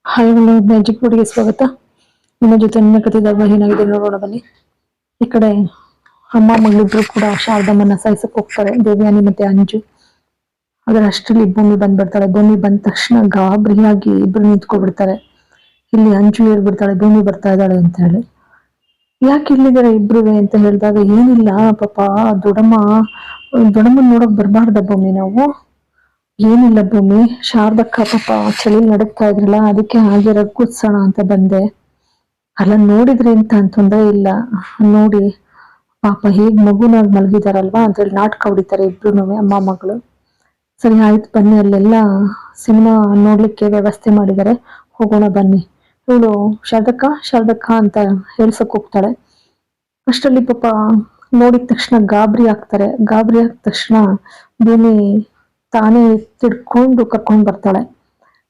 Hi hello magic ಬೋರ್ಡ್ಗೆ ಸ್ವಾಗತ. ನಿಮ್ಮ ಜೊತೆ ನನ್ನ ಕಥೆ ಧರ್ಮ ಏನಾಗಿದೆ ನೋಡೋಣ ಬನ್ನಿ. ಈ ಕಡೆ ಅಮ್ಮ ಮಗಳಿಬ್ರು ಕೂಡ ಶಾರದಮ್ಮನ ಸಾಯಿಸಕ್ ಹೋಗ್ತಾರೆ, ದೇವಯಾನಿ ಮತ್ತೆ ಅಂಜು. ಅದರ ಅಷ್ಟರಲ್ಲಿ ಭೂಮಿ ಬಂದ್ಬಿಡ್ತಾಳೆ. ಭೂಮಿ ಬಂದ ತಕ್ಷಣ ಗಾಬರಿಯಾಗಿ ಇಬ್ರು ನಿಂತ್ಕೊಬಿಡ್ತಾರೆ. ಇಲ್ಲಿ ಅಂಜು ಹೇಳ್ಬಿಡ್ತಾಳೆ ಭೂಮಿ ಬರ್ತಾ ಇದ್ದಾಳೆ ಅಂತ ಹೇಳಿ. ಯಾಕೆ ಇಲ್ಲಿದ್ದಾರೆ ಇಬ್ರುವೆ ಅಂತ ಹೇಳಿದಾಗ, ಏನಿಲ್ಲ ಪಾಪ ದೊಡ್ಡಮ್ಮನ್ ನೋಡಕ್ ಬರ್ಬಾರ್ದ ಭೂಮಿ ನಾವು? ಏನಿಲ್ಲ ಭೂಮಿ, ಶಾರದಕ್ಕ ಪಾಪ ಚಳಿ ನಡುಕ್ತಾ ಇದ್ರಲ್ಲ, ಅದಕ್ಕೆ ಹಾಗೆ ರಗ್ಗುತ್ಸೋಣ ಅಂತ ಬಂದೆ. ಅಲ್ಲ ನೋಡಿದ್ರಿ ಅಂತ ತೊಂದರೆ ಇಲ್ಲ, ನೋಡಿ ಪಾಪ ಹೇಗ್ ಮಗುನಾಗ್ ಮಲಗಿದಾರಲ್ವಾ ಅಂತ ಹೇಳಿ ನಾಟಕ ಹೊಡಿತಾರೆ ಇಬ್ರು ಅಮ್ಮ ಮಗಳು. ಸರಿ ಆಯ್ತು ಬನ್ನಿ, ಅಲ್ಲೆಲ್ಲ ಸಿನಿಮಾ ನೋಡ್ಲಿಕ್ಕೆ ವ್ಯವಸ್ಥೆ ಮಾಡಿದ್ದಾರೆ, ಹೋಗೋಣ ಬನ್ನಿ. ಇವಳು ಶಾರದಕ್ಕ ಅಂತ ಹೇಳ್ಸಕ್ ಹೋಗ್ತಾಳೆ. ಅಷ್ಟರಲ್ಲಿ ಪಾಪ ನೋಡಿದ ತಕ್ಷಣ ಗಾಬರಿ ಆಗ್ತಾರೆ. ಗಾಬರಿ ಆದ ತಕ್ಷಣ ಭೂಮಿ ತಾನೇ ತಿಡ್ಕೊಂಡು ಕರ್ಕೊಂಡ್ ಬರ್ತಾಳೆ.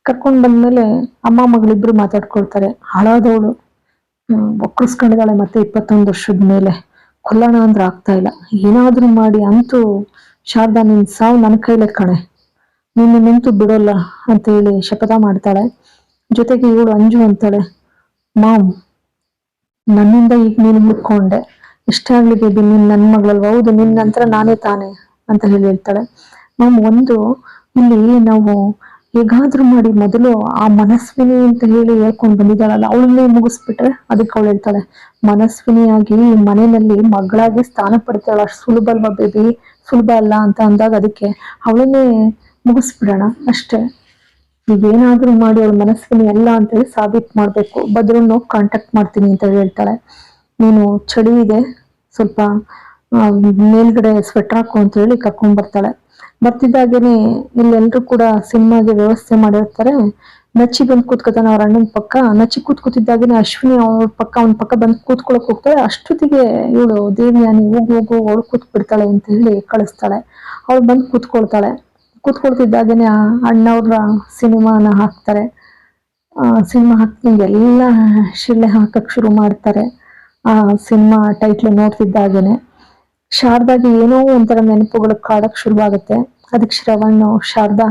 ಕರ್ಕೊಂಡ್ ಬಂದ್ಮೇಲೆ ಅಮ್ಮ ಮಗಳಿಬ್ರು ಮಾತಾಡ್ಕೊಳ್ತಾರೆ. ಹಾಳಾದವಳು ಒಕ್ಕರ್ಸ್ಕೊಂಡಿದ್ದಾಳೆ, ಮತ್ತೆ 21 ವರ್ಷದ ಮೇಲೆ. ಕೊಲ್ಲೋಣ ಅಂದ್ರೆ ಆಗ್ತಾ ಇಲ್ಲ, ಏನಾದ್ರೂ ಮಾಡಿ ಅಂತೂ ಶಾರದಾ ನಿನ್ ಸಾವು ನನ್ನ ಕೈಲೇ ಕಣೆ, ನಿನ್ನ ನಿಂತು ಬಿಡೋಲ್ಲ ಅಂತ ಹೇಳಿ ಶಪಥ ಮಾಡ್ತಾಳೆ. ಜೊತೆಗೆ ಇವಳು ಅಂಜು ಅಂತಾಳೆ, ಮಾಮ್ ನನ್ನಿಂದ ಈಗ ನೀನು ಮುಟ್ಕೊಂಡೆ, ಇಷ್ಟೇ ಆಗ್ಲಿ ಬೇಬಿ, ನೀನ್ ನನ್ ಮಗಳಲ್ವ? ಹೌದು, ನಿನ್ ನಂತರ ನಾನೇ ತಾನೆ ಅಂತ ಹೇಳ್ತಾಳೆ. ಮಾಮ್ ಇಲ್ಲಿ ನಾವು ಹೇಗಾದ್ರೂ ಮಾಡಿ ಮೊದಲು ಆ ಮನಸ್ವಿನಿ ಅಂತ ಹೇಳಿ ಹೇಳ್ಕೊಂಡ್ ಬಂದಿದ್ದಾಳಲ್ಲ, ಅವಳನ್ನೇ ಮುಗಿಸ್ಬಿಟ್ರೆ. ಅದಕ್ಕೆ ಅವಳು ಹೇಳ್ತಾಳೆ, ಮನಸ್ವಿನಿಯಾಗಿ ಮನೆಯಲ್ಲಿ ಮಗಳಾಗಿ ಸ್ಥಾನ ಪಡಿತಾಳ, ಅಷ್ಟು ಸುಲಭ ಅಲ್ವಾ ಬೇಬಿ? ಸುಲಭ ಅಲ್ಲ ಅಂತ ಅಂದಾಗ, ಅದಕ್ಕೆ ಅವಳನ್ನೇ ಮುಗಿಸ್ಬಿಡೋಣ ಅಷ್ಟೇ. ಈಗೇನಾದ್ರೂ ಮಾಡಿ ಅವಳ ಮನಸ್ವಿನಿ ಎಲ್ಲ ಅಂತ ಹೇಳಿ ಸಾಬೀತ್ ಮಾಡ್ಬೇಕು, ಬದ್ರನ್ನು ಕಾಂಟ್ಯಾಕ್ಟ್ ಮಾಡ್ತೀನಿ ಅಂತ ಹೇಳ್ತಾಳೆ. ನೀನು ಚಳಿ ಇದೆ, ಸ್ವಲ್ಪ ಮೇಲ್ಗಡೆ ಸ್ವೆಟರ್ ಹಾಕು ಅಂತ ಹೇಳಿ ಕರ್ಕೊಂಡ್ ಬರ್ತಾಳೆ. ಬರ್ತಿದ್ದಾಗೇನೆ ಇಲ್ಲೆಲ್ರು ಕೂಡ ಸಿನಿಮಾಗೆ ವ್ಯವಸ್ಥೆ ಮಾಡಿರ್ತಾರೆ. ನಚ್ಚಿ ಬಂದ್ ಕೂತ್ಕೊತಾನೆ ಅವ್ರ ಅಣ್ಣನ ಪಕ್ಕ. ನಚ್ಚಿ ಕೂತ್ಕೊತಿದ್ದಾಗೇನೆ ಅಶ್ವಿನಿ ಅವ್ನ ಪಕ್ಕ ಬಂದ್ ಕೂತ್ಕೊಳಕ್ ಹೋಗ್ತಾಳೆ. ಅಷ್ಟೊತ್ತಿಗೆ ಇವಳು ದೇವಯಾನಿ ಹೋಗು ಅವಳು ಕೂತ್ ಬಿಡ್ತಾಳೆ ಅಂತ ಹೇಳಿ ಕಳಿಸ್ತಾಳೆ. ಅವಳು ಬಂದ್ ಕೂತ್ಕೊಳ್ತಿದ್ದಾಗೇನೆ ಅಣ್ಣವ್ರ ಸಿನಿಮಾನ ಹಾಕ್ತಾರೆ. ಸಿನಿಮಾ ಹಾಕ್ದಂಗೆ ಎಲ್ಲ ಶಿಳ್ಳೆ ಹಾಕಕ್ ಶುರು ಮಾಡ್ತಾರೆ. ಆ ಸಿನಿಮಾ ಟೈಟ್ಲ್ ನೋಡ್ತಿದ್ದಾಗೇನೆ ಶಾರದಾಗೆ ಏನೋ ಒಂಥರ ನೆನಪುಗಳು ಕಾಡಕ್ ಶುರುವಾಗುತ್ತೆ. ಅದಕ್ಕೆ ಶ್ರವಣ್, ಶಾರದಾ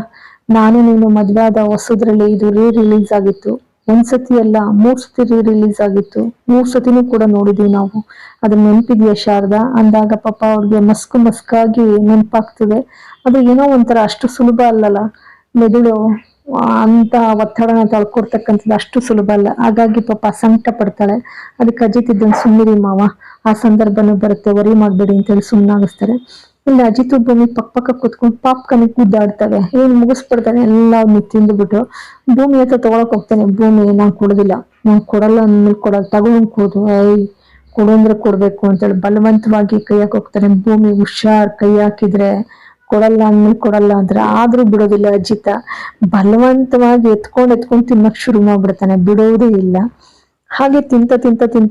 ನಾನು ನೀನು ಮದ್ವೆ ಆದ ಹೊಸದ್ರಲ್ಲಿ ಇದು ರಿಲೀಸ್ ಆಗಿತ್ತು, ಒಂದ್ಸತಿ ಅಲ್ಲ 3 ಸತಿ ರಿಲೀಸ್ ಆಗಿತ್ತು, 3 ಸತಿನೂ ಕೂಡ ನೋಡಿದೀವಿ ನಾವು, ಅದ್ರ ನೆನಪಿದ್ಯಾ ಶಾರದಾ ಅಂದಾಗ ಪಾಪ ಅವ್ರಿಗೆ ಮಸ್ಕಾಗಿ ನೆನಪಾಗ್ತದೆ. ಅದು ಏನೋ ಒಂಥರ ಅಷ್ಟು ಸುಲಭ ಅಲ್ಲಲ್ಲ, ಮೆದುಳು ಅಂತ ಒತ್ತಡನ ತಳ್ಕೊಡ್ತಕ್ಕಂಥದ್ದು ಅಷ್ಟು ಸುಲಭ ಅಲ್ಲ. ಹಾಗಾಗಿ ಪಾಪ ಸಂಕಟ ಪಡ್ತಾಳೆ. ಅದಕ್ಕೆ ಅಜಿತ್ ಇದ್ದಂಗೆ ಸುಮ್ಮನಿರಿ ಮಾವ, ಆ ಸಂದರ್ಭನೂ ಬರುತ್ತೆ, ವರಿ ಮಾಡ್ಬೇಡಿ ಅಂತ ಹೇಳಿ ಸುಮ್ಮನಾಗಿಸ್ತಾರೆ. ಇಲ್ಲಿ ಅಜಿತ್ ಭೂಮಿ ಪಕ್ಕ ಕುತ್ಕೊಂಡು ಪಾಪ್ಕನಿಗೆ ಗುದ್ದಾಡ್ತವೆ. ಏನ್ ಮುಗಿಸ್ಬಿಡ್ತಾನೆ ಎಲ್ಲ ತಿಂದ್ಬಿಟ್ಟು ಭೂಮಿ ಹತ್ರ ತಗೊಳಕ್ ಹೋಗ್ತಾನೆ. ಭೂಮಿ ನಾನ್ ಕೊಡೋದಿಲ್ಲ, ನಾನ್ ಕೊಡಲ್ಲ ಅಂದ್ಮೇಲೆ ಕೊಡಲ್ಲ, ತಗೊಂಡ್ ಕೂದು, ಕೊಡು ಅಂದ್ರೆ ಕೊಡ್ಬೇಕು ಅಂತೇಳಿ ಬಲವಂತವಾಗಿ ಕೈ ಹೋಗ್ತಾನೆ. ಭೂಮಿ ಹುಷಾರ್, ಕೈ ಹಾಕಿದ್ರೆ ಕೊಡಲ್ಲ ಅಂದ್ಮೇಲೆ ಕೊಡಲ್ಲ ಅಂದ್ರೆ ಆದ್ರೂ ಬಿಡೋದಿಲ್ಲ ಅಜಿತ. ಬಲವಂತವಾಗಿ ಎತ್ಕೊಂಡ್ ತಿನ್ನಕ್ ಶುರು ಮಾಡ್ಬಿಡ್ತಾನೆ, ಬಿಡೋದೇ ಇಲ್ಲ. ಹಾಗೆ ತಿಂತ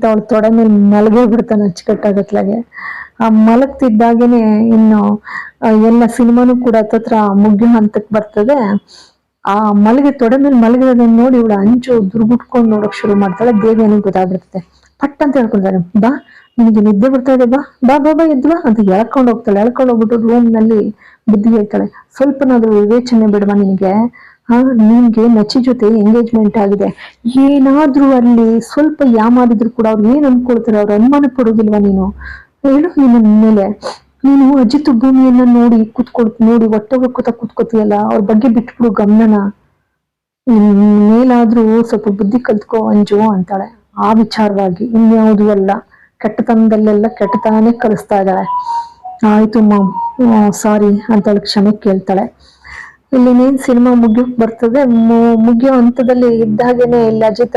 ಅವಳು ತೊಡೆ ಮೇಲೆ ಮಲಗೇ ಬಿಡ್ತಾನೆ ಅಚ್ಚುಕಟ್ಟಾಗತ್ಲಾಗೆ. ಆ ಮಲಗ್ತಿದ್ದಾಗೇನೆ ಇನ್ನು ಎಲ್ಲ ಸಿನಿಮಾನು ಕೂಡ ಹತ್ತತ್ರ ಮುಗಿಯೋ ಹಂತಕ್ಕೆ ಬರ್ತದೆ. ಆ ತೊಡೆ ಮೇಲೆ ಮಲಗಿರೋದನ್ನ ನೋಡಿ ಇವಳು ಅಂಚು ದುರ್ಗುಟ್ಕೊಂಡು ನೋಡಕ್ ಶುರು ಮಾಡ್ತಾಳೆ. ದೇವಿಯನಿಗೆ ಗೊತ್ತಾಗ್ಬಿಡ್ತದೆ. ಪಟ್ ಅಂತ ಹೇಳ್ಕೊಂತಾರೆ, ಬಾ ನಿನಗೆ ನಿದ್ದೆ ಬರ್ತಾ ಇದೆ, ಬಾ ಎದ್ವಾ ಅಂತ ಎಳ್ಕೊಂಡು ಹೋಗ್ಬಿಟ್ಟು ರೂಮ್ ನಲ್ಲಿ ಬುದ್ಧಿ ಹೇಳ್ತಾಳೆ. ಸ್ವಲ್ಪನಾದ್ರೂ ವಿವೇಚನೆ ಬಿಡುವ ನಿನ್ಗೆ? ನಿನ್ಗೆ ನಚ್ಚಿ ಜೊತೆ ಎಂಗೇಜ್ಮೆಂಟ್ ಆಗಿದೆ, ಏನಾದ್ರೂ ಅಲ್ಲಿ ಸ್ವಲ್ಪ ಯಾಮಾರಿದ್ರು ಕೂಡ ಅವ್ರು ಏನ್ ಅನ್ಕೊಳ್ತಾರೆ, ಅವ್ರು ಅನುಮಾನ ಪಡೋದಿಲ್ವಾ ನೀನು? ಹೇಳು ನಿನ್ನ ಮೇಲೆ. ನೀನು ಅಜಿತ್ ಭೂಮಿಯನ್ನ ನೋಡಿ ಕೂತ್ಕೋತೀಯಲ್ಲ, ಅವ್ರ ಬಗ್ಗೆ ಬಿಟ್ಬಿಡು ಗಮನನ. ಮೇಲಾದ್ರೂ ಸ್ವಲ್ಪ ಬುದ್ಧಿ ಕಲ್ತ್ಕೋ ಅಂಜು ಅಂತಾಳೆ. ಆ ವಿಚಾರವಾಗಿ ಇನ್ಯಾವುದು ಅಲ್ಲ, ಕೆಟ್ಟತನದಲ್ಲೆಲ್ಲ ಕೆಟ್ಟತನನೇ ಕಲಿಸ್ತಾ ಇದ್ದಾಳೆ. ಆಯ್ತು ಮಾಮ್, ಸಾರಿ ಅಂತೇಳಿ ಕ್ಷಮೆ ಕೇಳ್ತಾಳೆ. ಇಲ್ಲಿ ನೀನ್ ಸಿನಿಮಾ ಮುಗಿಯೋಕ್ ಬರ್ತದೆ. ಮುಗಿಯೋ ಹಂತದಲ್ಲಿ ಇದ್ದಾಗೇನೆ ಇಲ್ಲಿ ಅಜಿತ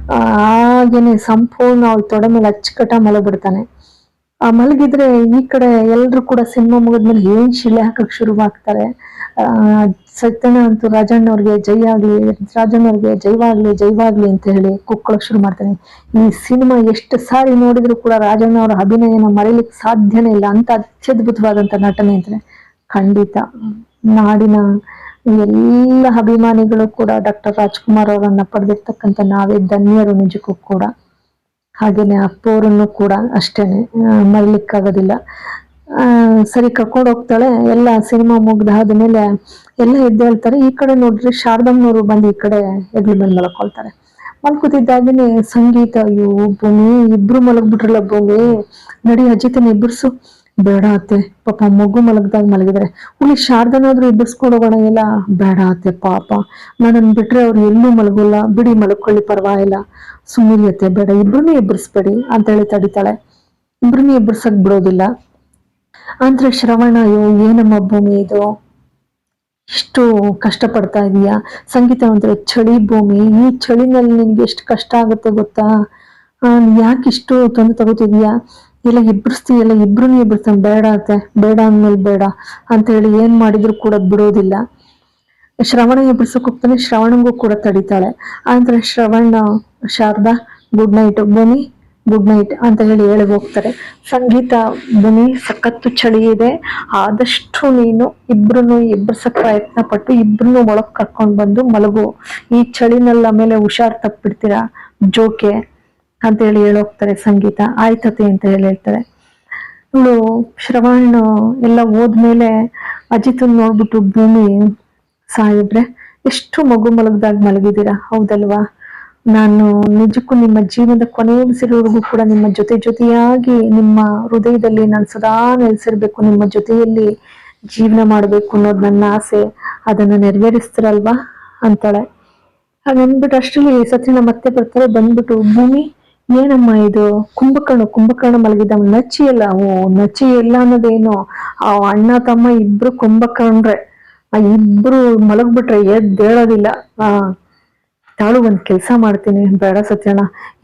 ಹಾಗೇನೆ ಸಂಪೂರ್ಣ ಅವಳ ತೊಡೆ ಮೇಲೆ ಅಚ್ಚುಕಟ್ಟ ಮಲಗ್ಬಿಡ್ತಾನೆ. ಆ ಮಲಗಿದ್ರೆ ಈ ಕಡೆ ಎಲ್ರು ಕೂಡ ಸಿನಿಮಾ ಮುಗಿದ್ಮೇಲೆ ಏನ್ ಶಿಲೆ ಹಾಕಕ್ ಶುರುವಾಗ್ತಾರೆ. ಸತ್ಯನ ಅಂತೂ ರಾಜಣ್ಣವ್ರಿಗೆ ಜೈವಾಗ್ಲಿ ಅಂತ ಹೇಳಿ ಕುಕ್ಕೊಳಕ್ ಶುರು ಮಾಡ್ತಾನೆ. ಈ ಸಿನಿಮಾ ಎಷ್ಟು ಸಾರಿ ನೋಡಿದ್ರು ಕೂಡ ರಾಜಣ್ಣವ್ರ ಅಭಿನಯನ ಮರೀಲಿಕ್ಕೆ ಸಾಧ್ಯನೇ ಇಲ್ಲ, ಅಂತ ಅತ್ಯದ್ಭುತವಾದಂತ ನಟನೆ ಅಂದ್ರೆ ಖಂಡಿತ. ನಾಡಿನ ಎಲ್ಲ ಅಭಿಮಾನಿಗಳು ಕೂಡ ಡಾಕ್ಟರ್ ರಾಜ್ಕುಮಾರ್ ಅವರನ್ನ ಪಡೆದಿರ್ತಕ್ಕಂಥ ನಾವೇ ಧನ್ಯರು ನಿಜಕ್ಕೂ ಕೂಡ. ಹಾಗೇನೆ ಅಪ್ಪವರನ್ನು ಕೂಡ ಅಷ್ಟೇನೆ ಮರಿಲಿಕ್ಕಾಗೋದಿಲ್ಲ. ಸರಿ ಕರ್ಕೊಂಡು ಹೋಗ್ತಾಳೆ. ಎಲ್ಲ ಸಿನಿಮಾ ಮುಗ್ದಾದ್ಮೇಲೆ ಎಲ್ಲ ಎದ್ದೇಳ್ತಾರೆ. ಈ ಕಡೆ ನೋಡ್ರಿ ಶಾರದಮ್ಮನವರು ಬಂದು ಈ ಕಡೆ ಹೆಗ್ಲ ಮೇಲೆ ಮಲ್ಕೊಳ್ತಾರೆ. ಮಲ್ಕೋತಿದ್ದಾಗೇನೆ ಸಂಗೀತ, ಅಯ್ಯೋ ಭೂಮಿ ಇಬ್ರು ಮಲಗ್ಬಿಟ್ರಲ್ಲ ಭೂಮಿ, ನಡಿ ಅಜಿತನ ಎಬ್ಬರ್ಸು. ಬೇಡ ಅತ್ತೆ, ಪಾಪ ಮಗು ಮಲಗ್ದಾಗ ಮಲಗಿದ್ರೆ. ಉಳಿ ಶಾರದನಾದ್ರೂ ಎಬ್ಬರ್ಸ್ಕೊಂಡು ಹೋಗೋಣ. ಇಲ್ಲ ಬೇಡ ಅತ್ತೆ, ಪಾಪ ನನ್ನನ್ ಬಿಟ್ರೆ ಅವ್ರು ಎಲ್ಲೂ ಮಲಗೋಲ್ಲ, ಬಿಡಿ ಮಲ್ಕೊಳ್ಳಿ ಪರವಾಗಿಲ್ಲ, ಸುಮ್ಮನೆ ಅತ್ತೆ, ಬೇಡ ಇಬ್ರನ್ನೂ ಎಬ್ಬರಿಸ್ಬೇಡಿ ಅಂತ ಹೇಳಿ ತಡಿತಾಳೆ. ಇಬ್ರನ್ನೂ ಎಬ್ಬರ್ಸಕ್ ಬಿಡೋದಿಲ್ಲ. ಅಂದ್ರೆ ಶ್ರವಣ, ಅಯ್ಯೋ ಏನಮ್ಮ ಭೂಮಿ ಇದು, ಇಷ್ಟು ಕಷ್ಟ ಪಡ್ತಾ ಇದೀಯಾ. ಸಂಗೀತ ಅಂದ್ರೆ ಚಳಿ ಭೂಮಿ, ಈ ಚಳಿನಲ್ಲಿ ನಿನ್ಗೆ ಎಷ್ಟು ಕಷ್ಟ ಆಗುತ್ತೆ ಗೊತ್ತಾ, ಯಾಕೆ ಇಷ್ಟು ತೊಂದರೆ ತಗೋತಿದೀಯಾ, ಎಲ್ಲ ಎಬ್ಬರಿಸ್ತೀಯಲ್ಲ, ಇಬ್ರನ್ನೂ ಎಬ್ಬರಿಸ್ತಾನೆ. ಬೇಡ ಅತ್ತೆ, ಬೇಡ ಅಂದ್ಮೇಲೆ ಬೇಡ ಅಂತ ಹೇಳಿ ಏನ್ ಮಾಡಿದ್ರು ಕೂಡ ಬಿಡೋದಿಲ್ಲ. ಶ್ರವಣ ಎಬ್ಬರ್ಸಕ್ ಹೋಗ್ತಾನೆ, ಶ್ರವಣಂಗೂ ಕೂಡ ತಡಿತಾಳೆ. ಆದ್ರೆ ಶ್ರವಣ, ಶಾರದಾ ಗುಡ್ ನೈಟ್, ಭೂಮಿ ಗುಡ್ ನೈಟ್ ಅಂತ ಹೇಳಿ ಹೋಗ್ತಾರೆ. ಸಂಗೀತ, ಭೂಮಿ ಸಖತ್ತು ಚಳಿ ಇದೆ, ಆದಷ್ಟು ನೀನು ಇಬ್ರನ್ನು ಎಬ್ಬರ್ಸಕ್ ಪ್ರಯತ್ನ ಪಟ್ಟು ಇಬ್ರನ್ನು ಒಳಗ್ ಕರ್ಕೊಂಡ್ ಬಂದು ಮಲಗು, ಈ ಚಳಿನೆಲ್ಲ ಆಮೇಲೆ ಹುಷಾರ್ ತಪ್ಪಿಡ್ತೀರಾ ಜೋಕೆ ಅಂತ ಹೇಳಿ ಹೋಗ್ತಾರೆ. ಸಂಗೀತ ಆಯ್ತತೆ ಅಂತ ಹೇಳ್ತಾರೆ. ಇವಳು ಶ್ರವಣ ಎಲ್ಲ ಹೋದ್ಮೇಲೆ ಅಜಿತನ್ ನೋಡ್ಬಿಟ್ಟು, ಭೂಮಿ ಸಾಯಿಬ್ರೆ ಎಷ್ಟು ಮಗು ಮಲಗ್ದಾಗ ಮಲಗಿದ್ದೀರಾ, ಹೌದಲ್ವಾ, ನಾನು ನಿಜಕ್ಕೂ ನಿಮ್ಮ ಜೀವನದ ಕೊನೆ ಉಸಿರೋವರೆಗೂ ಕೂಡ ನಿಮ್ಮ ಜೊತೆಯಾಗಿ ನಿಮ್ಮ ಹೃದಯದಲ್ಲಿ ನಾನು ಸದಾ ನೆಲೆಸಿರ್ಬೇಕು, ನಿಮ್ಮ ಜೊತೆಯಲ್ಲಿ ಜೀವನ ಮಾಡ್ಬೇಕು ಅನ್ನೋದು ನನ್ನ ಆಸೆ, ಅದನ್ನ ನೆರವೇರಿಸ್ತಿರಲ್ವಾ ಅಂತಾಳೆ. ಹಾಗಂದ್ಬಿಟ್ಟು ಅಷ್ಟರಲ್ಲಿ ಸತ್ಯನ ಮತ್ತೆ ಬರ್ತಾರೆ. ಬಂದ್ಬಿಟ್ಟು, ಭೂಮಿ ಏನಮ್ಮ ಇದು, ಕುಂಭಕರ್ಣ ಮಲಗಿದ್ದ, ನಚ್ಚಿ ಎಲ್ಲ, ನಚ್ಚಿ ಎಲ್ಲ ಅನ್ನೋದೇನು, ಆ ಅಣ್ಣ ತಮ್ಮ ಇಬ್ರು ಕುಂಭಕರ್ಣ್ರೆ, ಆ ಇಬ್ರು ಮಲಗ್ಬಿಟ್ರೆ ಎದ್ದೇಳೋದಿಲ್ಲ. ತಾಳು ಒಂದ್ ಕೆಲ್ಸ ಮಾಡ್ತೀನಿ. ಬೇಡ ಸತ್ಯಣ್ಣ,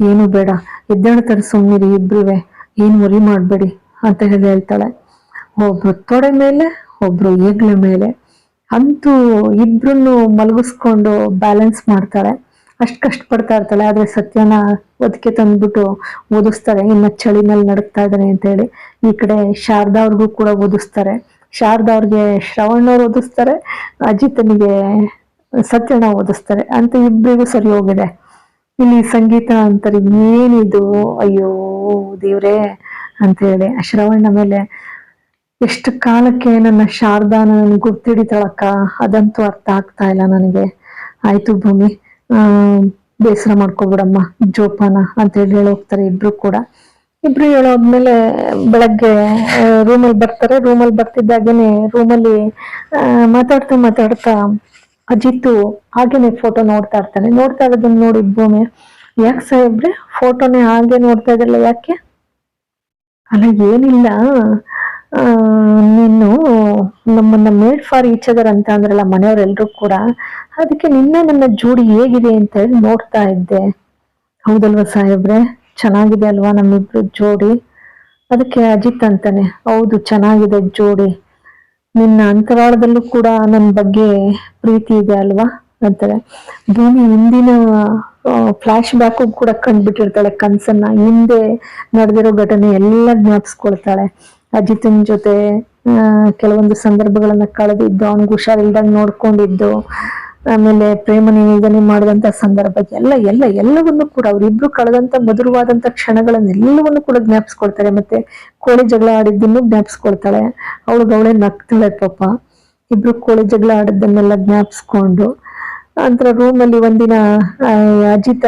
ಏನು ಬೇಡ, ಎದ್ದೇಳ್ತಾರೆ, ಸುಮ್ಮನಿರಿ ಇಬ್ರುವೆ, ಏನು ಒರಿ ಮಾಡ್ಬೇಡಿ ಅಂತ ಹೇಳ್ತಾಳೆ. ಒಬ್ರು ತೊಡೆ ಮೇಲೆ, ಒಬ್ರು ಹೆಗ್ಲ ಮೇಲೆ, ಅಂತೂ ಇಬ್ರನ್ನು ಮಲಗಿಸ್ಕೊಂಡು ಬ್ಯಾಲೆನ್ಸ್ ಮಾಡ್ತಾಳೆ. ಅಷ್ಟು ಕಷ್ಟಪಡ್ತಾ ಇರ್ತಾಳೆ. ಆದ್ರೆ ಸತ್ಯನ ಒದಕ್ಕೆ ತಂದ್ಬಿಟ್ಟು ಓದಿಸ್ತಾರೆ, ಇನ್ನ ಚಳಿನಲ್ಲಿ ನಡುಕ್ತಾ ಇದ್ದಾನೆ ಅಂತ ಹೇಳಿ. ಈ ಕಡೆ ಶಾರದಾ ಅವ್ರಿಗೂ ಕೂಡ ಓದಿಸ್ತಾರೆ. ಶಾರದಾ ಅವ್ರಿಗೆ ಶ್ರವಣವ್ರು ಓದಿಸ್ತಾರೆ, ಅಜಿತನಿಗೆ ಸತ್ಯನ ಓದಿಸ್ತಾರೆ. ಅಂತ ಇಬ್ಬರಿಗೂ ಸರಿ ಹೋಗಿದೆ. ಇಲ್ಲಿ ಸಂಗೀತ ಅಂತಾರೆ, ಏನಿದು, ಅಯ್ಯೋ ದೇವ್ರೇ ಅಂತ ಹೇಳಿ. ಶ್ರವಣ ಮೇಲೆ ಎಷ್ಟು ಕಾಲಕ್ಕೆ ನನ್ನ ಶಾರದಾನ ನನ್ ಗುರ್ತಿಡಿತಾಳಕ್ಕ, ಅದಂತೂ ಅರ್ಥ ಆಗ್ತಾ ಇಲ್ಲ ನನಗೆ. ಆಯ್ತು ಭೂಮಿ, ಬೇಸರ ಮಾಡ್ಕೊಬಿಡಮ್ಮ, ಜೋಪಾನ ಅಂತ ಹೇಳಿ ಹೋಗ್ತಾರೆ ಇಬ್ರು ಕೂಡ. ಇಬ್ರು ಹೇಳೋದ್ಮೇಲೆ ಬೆಳಗ್ಗೆ ರೂಮಲ್ಲಿ ಬರ್ತಾರೆ. ರೂಮಲ್ಲಿ ಬರ್ತಿದ್ದಾಗೇನೆ ರೂಮಲ್ಲಿ ಮಾತಾಡ್ತಾ ಅಜಿತ್ತು ಹಾಗೇನೆ ಫೋಟೋ ನೋಡ್ತಾ ಇರ್ತಾನೆ. ನೋಡ್ತಾ ಇರೋದನ್ನ ನೋಡಿ ಭೂಮಿ, ಯಾಕೆ ಸಾಹೇಬ್ರೆ ಫೋಟೋನೇ ಹಾಗೆ ನೋಡ್ತಾ ಇದ್ರಲ್ಲ, ಯಾಕೆ? ಅಲ್ಲ ಏನಿಲ್ಲ, ನೀನು ನಮ್ಮನ್ನ ಮೇಡ್ ಫಾರ್ ಈಚ್ ಅದರ್ ಅಂತ ಅಂದ್ರಲ್ಲ ಮನೆಯವರೆಲ್ರು ಕೂಡ, ಅದಕ್ಕೆ ನನ್ನ ಜೋಡಿ ಹೇಗಿದೆ ಅಂತ ಹೇಳಿ ನೋಡ್ತಾ ಇದ್ದೆ. ಹೌದಲ್ವಾ ಸಾಹೇಬ್ರೆ, ಚೆನ್ನಾಗಿದೆ ಅಲ್ವಾ ನಮ್ಮಿಬ್ರು ಜೋಡಿ? ಅದಕ್ಕೆ ಅಜಿತ್ ಅಂತಾನೆ, ಹೌದು ಚೆನ್ನಾಗಿದೆ ಜೋಡಿ, ನಿನ್ನ ಅಂತರಾಳದಲ್ಲೂ ಕೂಡ ನನ್ನ ಬಗ್ಗೆ ಪ್ರೀತಿ ಇದೆ ಅಲ್ವಾ ಅಂತಾರೆ. ಭೂಮಿ ಹಿಂದಿನ ಫ್ಲಾಶ್ ಬ್ಯಾಕ್ ಕೂಡ ಕಂಡ್ಬಿಟ್ಟಿರ್ತಾಳೆ ಕನ್ಸನ್ನ, ಹಿಂದೆ ನಡೆದಿರೋ ಘಟನೆ ಎಲ್ಲ ಜ್ಞಾಪಿಸ್ಕೊಳ್ತಾಳೆ. ಅಜಿತನ್ ಜೊತೆ ಕೆಲವೊಂದು ಸಂದರ್ಭಗಳನ್ನ ಕಳೆದಿದ್ದು, ಅವ್ನಿಗೆ ಹುಷಾರಿಲ್ದಾಗ ನೋಡ್ಕೊಂಡಿದ್ದು, ಆಮೇಲೆ ಪ್ರೇಮ ನಿವೇದನೆ ಮಾಡಿದಂತ ಸಂದರ್ಭ ಎಲ್ಲವನ್ನೂ ಕೂಡ ಅವರಿಬ್ರು ಕಳೆದಂತ ಮಧುರವಾದಂತ ಕ್ಷಣಗಳನ್ನೆಲ್ಲವನ್ನು ಕೂಡ ಜ್ಞಾಪಿಸ್ಕೊಳ್ತಾರೆ. ಮತ್ತೆ ಕೋಳಿ ಜಗಳ ಆಡಿದ್ದನ್ನು ಜ್ಞಾಪಿಸ್ಕೊಳ್ತಾಳೆ. ಅವಳೇ ನಗ್ತಾಳೆ ಪಾಪ. ಇಬ್ರು ಕೋಳಿ ಜಗಳ ಆಡಿದ್ದನ್ನೆಲ್ಲ ಜ್ಞಾಪಿಸ್ಕೊಂಡು ನಂತರ ರೂಮಲ್ಲಿ ಒಂದಿನ ಅಜಿತ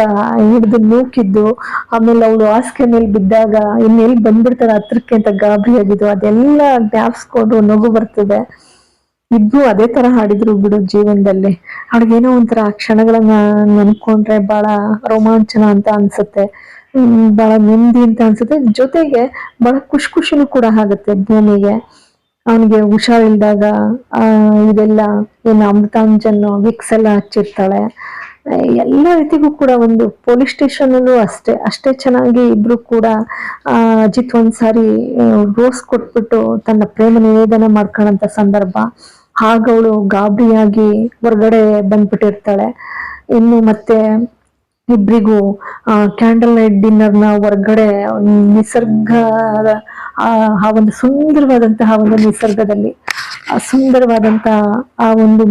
ಹಿಡಿದು ನೂಕಿದ್ದು, ಆಮೇಲೆ ಅವಳು ಹಾಸಿಗೆ ಮೇಲೆ ಬಿದ್ದಾಗ ಇನ್ನೆಲ್ಲಿ ಬಂದ್ಬಿಡ್ತಾರೆ ಹತ್ರಕ್ಕೆ ಅಂತ ಗಾಬರಿ ಆಗಿದ್ದು, ಅದೆಲ್ಲ ಜ್ಞಾಪಿಸ್ಕೊಂಡು ನಗು ಬರ್ತದೆ. ಇಬ್ರು ಅದೇ ತರ ಹಾಡಿದ್ರು ಬಿಡು ಜೀವನದಲ್ಲಿ. ಅವ್ಳಿಗೇನೋ ಒಂಥರ ಆ ಕ್ಷಣಗಳನ್ನ ನೆನ್ಕೊಂಡ್ರೆ ಬಹಳ ರೋಮಾಂಚನ ಅಂತ ಅನ್ಸುತ್ತೆ, ಬಹಳ ನೆಮ್ಮದಿ ಅಂತ ಅನ್ಸುತ್ತೆ. ಜೊತೆಗೆ ಬಹಳ ಖುಷಿನೂ ಕೂಡ ಆಗುತ್ತೆ ಭೂಮಿಗೆ. ಅವನಿಗೆ ಹುಷಾರಿಲ್ದಾಗ ಇದೆಲ್ಲ ಏನು ಅಮೃತಾಂಜನ್ ವಿಕ್ಸ್ ಎಲ್ಲ ಹಚ್ಚಿರ್ತಾಳೆ. ಎಲ್ಲ ರೀತಿಗೂ ಕೂಡ ಒಂದು ಪೊಲೀಸ್ ಸ್ಟೇಷನ್ ಅಲ್ಲೂ ಅಷ್ಟೇ ಚೆನ್ನಾಗಿ ಇಬ್ರು ಕೂಡ ಅಜಿತ್ ಒಂದ್ಸಾರಿ ರೋಸ್ ಕೊಟ್ಬಿಟ್ಟು ತನ್ನ ಪ್ರೇಮ ನಿವೇದನೆ ಮಾಡ್ಕೊಳ್ಳೋಂಥ ಸಂದರ್ಭ. ಆಗ ಅವಳು ಗಾಬರಿಯಾಗಿ ಹೊರಗಡೆ ಬಂದ್ಬಿಟ್ಟಿರ್ತಾಳೆ. ಇನ್ನು ಮತ್ತೆ ಇಬ್ರಿಗೂ ಕ್ಯಾಂಡಲ್ ಲೈಟ್ ಡಿನ್ನರ್ನ ಹೊರಗಡೆ ನಿಸರ್ಗದ ಆ ಒಂದು ಸುಂದರವಾದಂತಹ ಒಂದು ನಿಸರ್ಗದಲ್ಲಿ ಸುಂದರವಾದಂತಹ ಆ ಒಂದು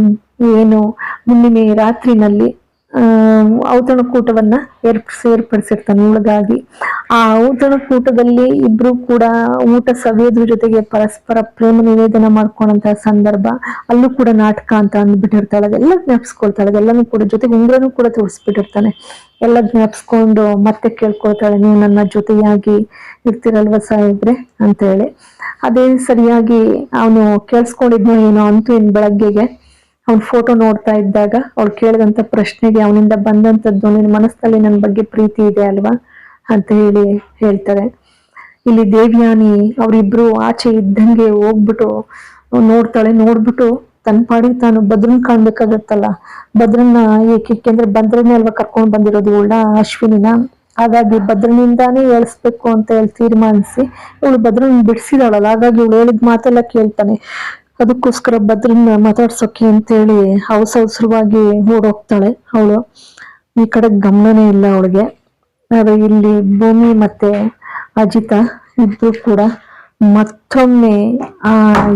ಏನು ಹುಣ್ಣಿಮೆ ರಾತ್ರಿನಲ್ಲಿ ಔತಣಕೂಟವನ್ನ ಏರ್ಪಡಿಸಿರ್ತಾನೆ ಇವಳಿಗಾಗಿ. ಆ ಔತಣಕೂಟದಲ್ಲಿ ಇಬ್ರು ಕೂಡ ಊಟ ಸವಿಯೋದ್ರ ಜೊತೆಗೆ ಪರಸ್ಪರ ಪ್ರೇಮ ನಿವೇದನ ಮಾಡ್ಕೊಂಡಂತ ಸಂದರ್ಭ, ಅಲ್ಲೂ ಕೂಡ ನಾಟಕ ಅಂತ ಅಂದ್ಬಿಟ್ಟಿರ್ತಾಳೆ. ಅದೆಲ್ಲ ಜ್ಞಾಪಿಸ್ಕೊಳ್ತಾಳೆ, ಅದೆಲ್ಲನೂ ಕೂಡ ಜೊತೆಗೆ ಉಂಗ್ರನೂ ಕೂಡ ತೋರಿಸ್ಬಿಟ್ಟಿರ್ತಾನೆ. ಎಲ್ಲ ಜ್ಞಾಪಿಸ್ಕೊಂಡು ಮತ್ತೆ ಕೇಳ್ಕೊಳ್ತಾಳೆ, ನೀವು ನನ್ನ ಜೊತೆಯಾಗಿ ಇರ್ತಿರಲ್ವ ಸಾಯಿಬ್ರೆ ಅಂತ ಹೇಳಿ. ಅದೇ ಸರಿಯಾಗಿ ಅವನು ಕೇಳಿಸ್ಕೊಂಡಿದ್ನೋ ಏನೋ ಅಂತೂ ಇನ್ ಬೆಳಗ್ಗೆಗೆ ಅವ್ನ ಫೋಟೋ ನೋಡ್ತಾ ಇದ್ದಾಗ ಅವ್ಳು ಕೇಳಿದಂತ ಪ್ರಶ್ನೆಗೆ ಅವನಿಂದ ಬಂದಂತದ್ದು, ನಿನ್ನ ಮನಸ್ಸಲ್ಲಿ ನನ್ನ ಬಗ್ಗೆ ಪ್ರೀತಿ ಇದೆ ಅಲ್ವಾ ಅಂತ ಹೇಳಿ ಹೇಳ್ತಾರೆ. ಇಲ್ಲಿ ದೇವ್ಯಾನಿ ಅವರಿಬ್ರು ಆಚೆ ಇದ್ದಂಗೆ ಹೋಗ್ಬಿಟ್ಟು ನೋಡ್ತಾಳೆ. ನೋಡ್ಬಿಟ್ಟು ತನ್ನ ಪಾಡಿಗೆ ತಾನು ಭದ್ರನ್ ಕಾಣ್ಬೇಕಾಗತ್ತಲ್ಲ, ಭದ್ರನ್ನ ಏಕೆಂದ್ರೆ ಭದ್ರನೇ ಅಲ್ವಾ ಕರ್ಕೊಂಡ್ ಬಂದಿರೋದು ಇವಳ ಅಶ್ವಿನಿನ. ಹಾಗಾಗಿ ಭದ್ರನಿಂದಾನೇ ಏಳಿಸ್ಬೇಕು ಅಂತ ಹೇಳಿ ತೀರ್ಮಾನಿಸಿ ಇವಳು ಭದ್ರನ್ ಬಿಡಿಸಿದಾಳಲ್ಲ, ಹಾಗಾಗಿ ಇವಳು ಹೇಳಿದ ಮಾತೆಲ್ಲ ಕೇಳ್ತಾನೆ. ಅದಕ್ಕೋಸ್ಕರ ಭದ್ರನ್ನ ಮಾತಾಡ್ಸೋಕೆ ಅಂತೇಳಿ ಅವಸರವಾಗಿ ಓಡೋಗ್ತಾಳೆ ಅವಳು. ಈ ಕಡೆ ಗಮನನೇ ಇಲ್ಲ ಅವಳಿಗೆ. ಆದ್ರೆ ಇಲ್ಲಿ ಭೂಮಿ ಮತ್ತೆ ಅಜಿತ ಇಬ್ರು ಕೂಡ ಮತ್ತೊಮ್ಮೆ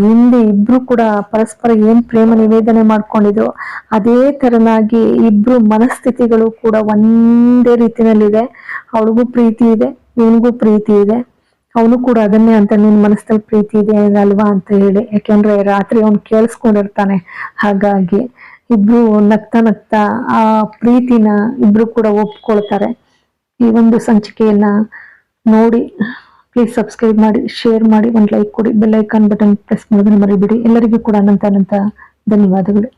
ಹಿಂದೆ ಇಬ್ರು ಕೂಡ ಪರಸ್ಪರ ಏನ್ ಪ್ರೇಮ ನಿವೇದನೆ ಮಾಡ್ಕೊಂಡಿದ್ರು ಅದೇ ತರನಾಗಿ ಇಬ್ರು ಮನಸ್ಥಿತಿಗಳು ಕೂಡ ಒಂದೇ ರೀತಿನಲ್ಲಿದೆ. ಅವಳಿಗೂ ಪ್ರೀತಿ ಇದೆ, ಇವನಿಗೂ ಪ್ರೀತಿ ಇದೆ. ಅವನು ಕೂಡ ಅದನ್ನೇ ಅಂತ ನಿನ್ ಮನಸ್ಸಲ್ಲಿ ಪ್ರೀತಿ ಇದೆ ಅಲ್ವಾ ಅಂತ ಹೇಳಿ, ಯಾಕೆಂದ್ರೆ ರಾತ್ರಿ ಅವನು ಕೇಳಿಸ್ಕೊಂಡಿರ್ತಾನೆ. ಹಾಗಾಗಿ ಇಬ್ರು ನಗ್ತಾ ನಗ್ತಾ ಆ ಪ್ರೀತಿನ ಇಬ್ರು ಕೂಡ ಒಪ್ಕೊಳ್ತಾರೆ. ಈ ಒಂದು ಸಂಚಿಕೆಯನ್ನ ನೋಡಿ ಪ್ಲೀಸ್ ಸಬ್ಸ್ಕ್ರೈಬ್ ಮಾಡಿ, ಶೇರ್ ಮಾಡಿ, ಒಂದು ಲೈಕ್ ಕೊಡಿ, ಬೆಲ್ ಐಕಾನ್ ಬಟನ್ ಪ್ರೆಸ್ ಮಾಡೋದನ್ನ ಮರಿಬೇಡಿ. ಎಲ್ಲರಿಗೂ ಕೂಡ ಅನಂತ ಧನ್ಯವಾದಗಳು.